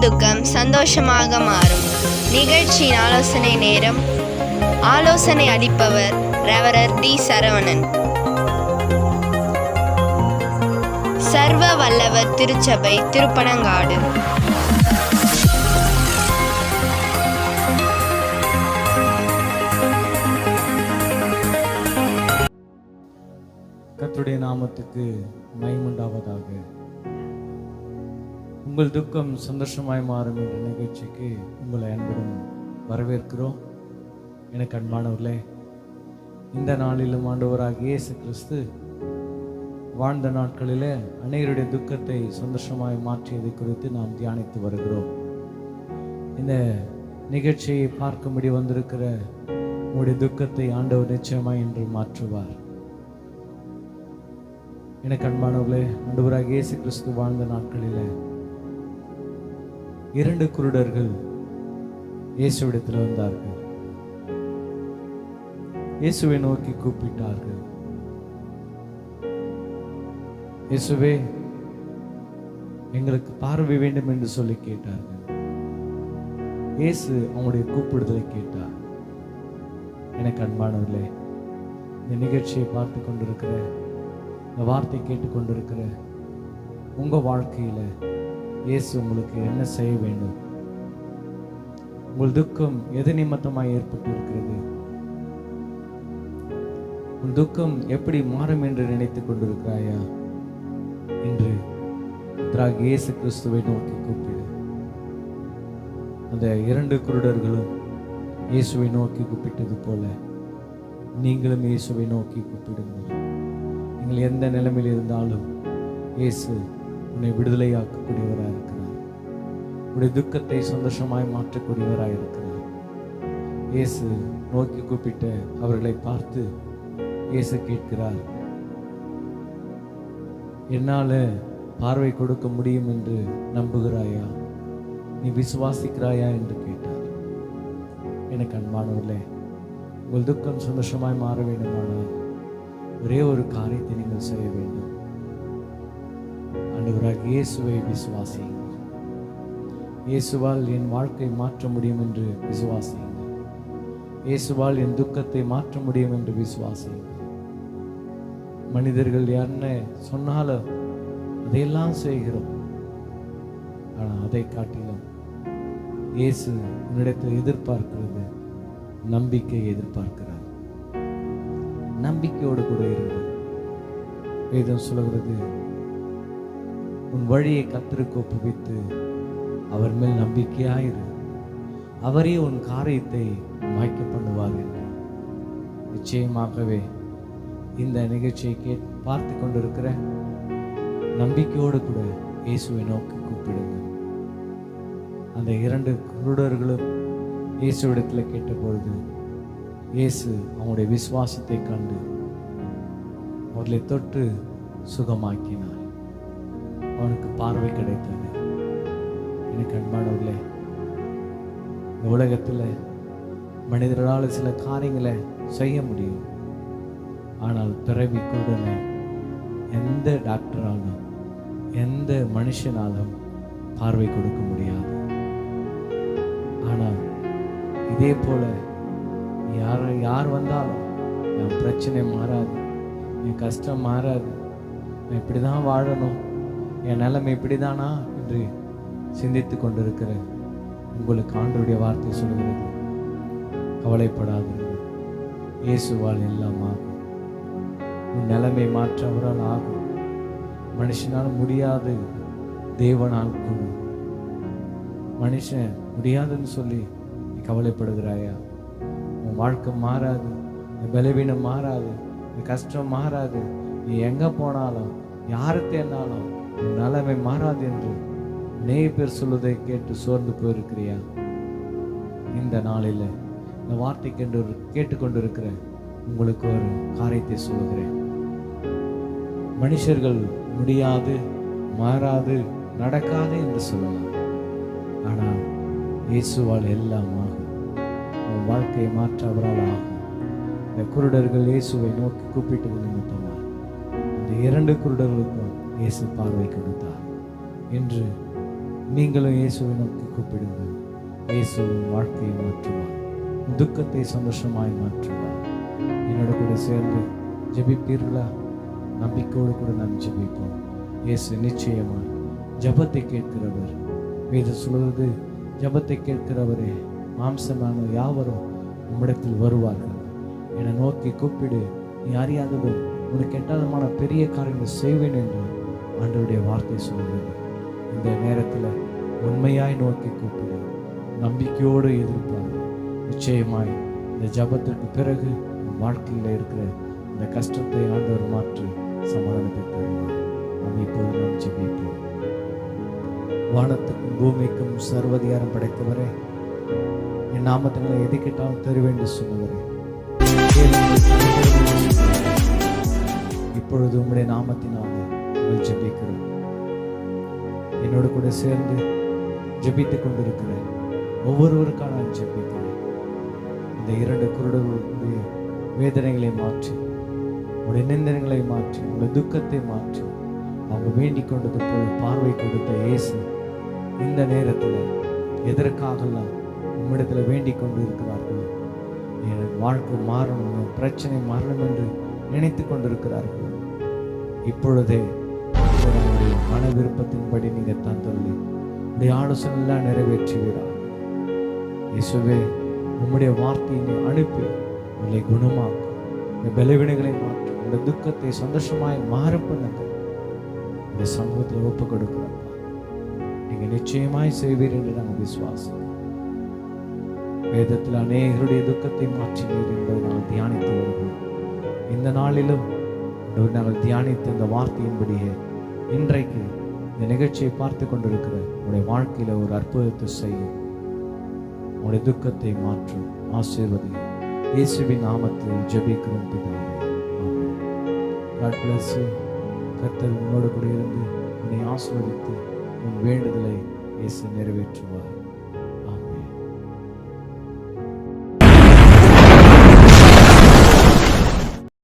உங்கள் துக்கம் சந்தோஷமாக மாறும். நிகழ்ச்சியின் ஆலோசனை நேரம். ஆலோசனை அளிப்பவர் ரெவரர் டி. சரவணன். சர்வ வல்லவர் திருச்சபை, திருப்பனங்காடு. கர்த்தருடைய நாமத்துக்கு மகிமையுண்டாவதாக. உங்கள் துக்கம் சந்தோஷமாய் மாறும் என்ற நிகழ்ச்சிக்கு உங்களை அன்புடன் வரவேற்கிறோம். எனக்கு அன்பானவர்களே, இந்த நாளிலும் ஆண்டவராகிய இயேசு கிறிஸ்து வாழ்ந்த நாட்களிலே அநேகருடைய துக்கத்தை சந்தோஷமாய் மாற்றியதை குறித்து நாம் தியானித்து வருகிறோம். இந்த நிகழ்ச்சியை பார்க்கும்படி வந்திருக்கிற உங்களுடைய துக்கத்தை ஆண்டவர் நிச்சயமாய் என்று மாற்றுவார். எனக்கு அன்பானவர்களே, ஆண்டவராகிய இயேசு கிறிஸ்து வாழ்ந்த நாட்களில் 2 குருடர்கள் இயேசுவிடத்தில் வந்தார்கள். இயேசுவை நோக்கி கூப்பிட்டார்கள். இயேசுவே, எங்களுக்கு பார்வை வேண்டும் என்று சொல்லி கேட்டார்கள். இயேசு அவங்களுடைய கூப்பிடுதலை கேட்டார். எனக்கு அன்பானவர்களே, இந்த நிகழ்ச்சியை பார்த்து கொண்டிருக்கிற, இந்த வார்த்தை கேட்டுக்கொண்டிருக்கிற உங்கள் வாழ்க்கையில் இயேசு உங்களுக்கு என்ன செய்ய வேண்டும்? உங்கள் துக்கம் எது நிமித்தமாக ஏற்பட்டு இருக்கிறது? உன் துக்கம் எப்படி மாறும் என்று நினைத்து கொண்டிருக்கிறாயா? இன்று இயேசு கிறிஸ்துவை நோக்கி கூப்பிடு. அந்த 2 குருடர்களும் இயேசுவை நோக்கி கூப்பிட்டது போல நீங்களும் இயேசுவை நோக்கி கூப்பிடுங்கள். நீங்கள் எந்த நிலைமையில் இருந்தாலும் இயேசு உன்னை விடுதலையாக்கக்கூடியவராக இருக்கிறார். உன்னுடைய துக்கத்தை சந்தோஷமாய் மாற்றக்கூடியவராக இருக்கிறார். இயேசு நோக்கி கூப்பிட்ட அவர்களை பார்த்து இயேசு கேட்கிறார், என்னால் பார்வை கொடுக்க முடியும் என்று நம்புகிறாயா? நீ விசுவாசிக்கிறாயா என்று கேட்டார். எனக்கு அன்பானவர்களே, உங்கள் துக்கம் சந்தோஷமாய் மாற வேண்டுமானால் ஒரே ஒரு காரியத்தை நீங்கள் செய்ய வேண்டும். ஆண்டவராகிய இயேசுவை விசுவாசியுங்கள். இயேசுவால் என் வாழ்க்கை மாற்ற முடியும் என்று விசுவாசியுங்கள். இயேசுவால் என் துக்கத்தை மாற்ற முடியும் என்று விசுவாசியுங்கள். மனிதர்கள் என்ன சொன்னாலும் அதையெல்லாம் செய்கிறோம். ஆனால் அதை காட்டிலும் இயேசு உன்னிடத்தில் எதிர்பார்க்கிறது நம்பிக்கை எதிர்பார்க்கிறார். நம்பிக்கையோடு கூட இருங்கள். வேதம் சொல்கிறது, உன் வழியை கர்த்தருக்கு ஒப்புவித்து அவர் மேல் நம்பிக்கையாயிரு, அவரே உன் காரியத்தை வாய்க்க பண்ணுவார் என்று. நிச்சயமாகவே இந்த நிகழ்ச்சியை பார்த்து கொண்டிருக்கிற நம்பிக்கையோடு கூட இயேசுவை நோக்கி கூப்பிடுங்க. அந்த 2 குருடர்களும் இயேசுவிடத்தில் கேட்டபொழுது இயேசு அவனுடைய விசுவாசத்தை கண்டு அவர்களை தொட்டு சுகமாக்கினார். அவனுக்கு பார்வை கிடைத்தது. எனக்கு அன்பானவர்களே, இந்த உலகத்தில் மனிதர்களால் சில காரியங்களை செய்ய முடியும். ஆனால் பிறவி குருடனை எந்த டாக்டராலும் எந்த மனுஷனாலும் பார்வை கொடுக்க முடியாது. ஆனால் இதே போல யார் வந்தாலும் என் பிரச்சனை மாறாது, என் கஷ்டம் மாறாது, நான் இப்படி தான் வாழணும், என் நிலைமை இப்படி தானா என்று சிந்தித்து கொண்டிருக்கிற உங்களுக்கு ஆண்டவருடைய வார்த்தை சொல்கிறது, கவலைப்படாதீர்கள், இயேசுவால் எல்லாம் ஆகும். உன் நிலைமை மாற்ற அவரால் ஆகும். மனுஷனால் முடியாது, தேவனால் கூடும். மனுஷன் முடியாதுன்னு சொல்லி நீ கவலைப்படுகிறாயா? உன் வாழ்க்கை மாறாது, பலவீனம் மாறாது, கஷ்டம் மாறாது. நீ எங்கே போனாலும் யாரை தேடினாலும் உன் நிலைமை மாறாது என்று நிறைய பேர் சொல்வதை கேட்டு சோர்ந்து போயிருக்கிறியா? இந்த நாளில் இந்த வார்த்தை கேட்டுக்கொண்டிருக்கிற உங்களுக்கு ஒரு காரியத்தை சொல்லுகிறேன். மனுஷர்கள் முடியாது, மாறாது, நடக்காது என்று சொல்லலாம். ஆனால் இயேசுவால் எல்லாம் ஆகும். உன் வாழ்க்கையை மாற்ற அவரால் ஆகும். இந்த குருடர்கள் இயேசுவை நோக்கி கூப்பிட்டது நிமித்தமாக இந்த 2 குருடர்களுக்கும் இயேசு பார்வை கொடுத்தார். இன்று நீங்களும் இயேசுவை நோக்கி கூப்பிடுங்கள். இயேசுவின் வாழ்க்கையை மாற்றுவார், துக்கத்தை சந்தோஷமாய் மாற்றுவார். என்னோட கூட சேர்ந்து ஜெபிப்பீர்களா? நம்பிக்கையோடு கூட நாம் ஜெபிப்போம். இயேசு நிச்சயமாக ஜெபத்தை கேட்கிறவர். வேதம் சொல்வது, ஜெபத்தை கேட்கிறவரே மாம்சமான யாவரும் உம்மிடத்தில் வருவார்கள். என்னை நோக்கி கூப்பிடு, நீ அறியாததும் உனக்கு எட்டாதமான பெரிய காரியங்கள் செய்வேன் என்று ஆண்டவருடைய வார்த்தை சொல்கிறது. இந்த நேரத்தில் உண்மையாய் நோக்கி கூப்பிடு, நம்பிக்கையோடு எதிர்ப்பார். நிச்சயமாய் இந்த ஜபத்திற்கு பிறகு வாழ்க்கையில் இருக்கிற இந்த கஷ்டத்தை ஆண்டவர் மாற்றி சமாதானத்தை தருவார். நாம் இப்போது நாம் ஜெபிப்போம். வானத்துக்கும் பூமிக்கும் சர்வதிகாரம் படைத்தவரே, என் நாமத்தினால் எதை கேட்டாலும் தருவேன் என்று சொன்னவரே, இப்பொழுது உம்முடைய நாமத்தினால ஜெபிக்கிறோம். என்னோடு கூட சேர்ந்து ஜெபித்துக் கொண்டிருக்கிறேன் ஒவ்வொருவருக்கான ஜெபிக்கிறேன். இந்த 2 குருடர்களுடைய வேதனைகளை மாற்றி, உடைய நிந்தனைகளை மாற்றி, உடைய துக்கத்தை மாற்றி, அவங்க வேண்டிக் கொண்டது போல் பார்வை கொடுத்த இயேசு இந்த நேரத்தில் எதற்காகலாம் உம்மிடத்தில் வேண்டிக் கொண்டு இருக்கிறார்கள்? என் வாழ்க்கை மாறணும், என் பிரச்சனை மாறணும் என்று நினைத்து கொண்டிருக்கிறார்கள். இப்பொழுதே உங்களுடைய மன விருப்பத்தின்படி நீங்கள் தந்தள்ளி உடைய ஆலோசனைலாம் நிறைவேற்றுவீராக. இயேசுவே, உம்முடைய வார்த்தையை அனுப்பி உங்களை குணமாக்கும், இந்த பலவீனங்களை மாற்றும், இந்த துக்கத்தை சந்தோஷமாய் மாற பண்ணுங்க. இந்த சமூகத்தில் ஒப்பு கொடுக்கிறப்பா, நீங்கள் நிச்சயமாய் செய்வீர் என்று நாங்கள் விசுவாசிக்கிறோம். வேதத்தில் அநேகருடைய துக்கத்தை மாற்றினீர் என்பதை நாங்கள் தியானித்து வருகிறோம். இந்த நாளிலும் நாங்கள் தியானித்த இந்த வார்த்தையின்படியே இன்றைக்கு இந்த நிகழ்ச்சியை பார்த்து கொண்டிருக்கிற உங்களுடைய வாழ்க்கையில் ஒரு அற்புதத்தை செய்யும். உங்களுடைய துக்கத்தை மாற்றும், ஆசீர்வதியும். இயேசுவின் நாமத்தில் ஜெபிக்கிறோம் பிதாவே, ஆமென். God bless you. கர்த்தர் உன்னோடு கூட இருந்து உன்னை ஆசீர்வதித்து உன் வேண்டுதலை இயேசு நிறைவேற்றுவார்.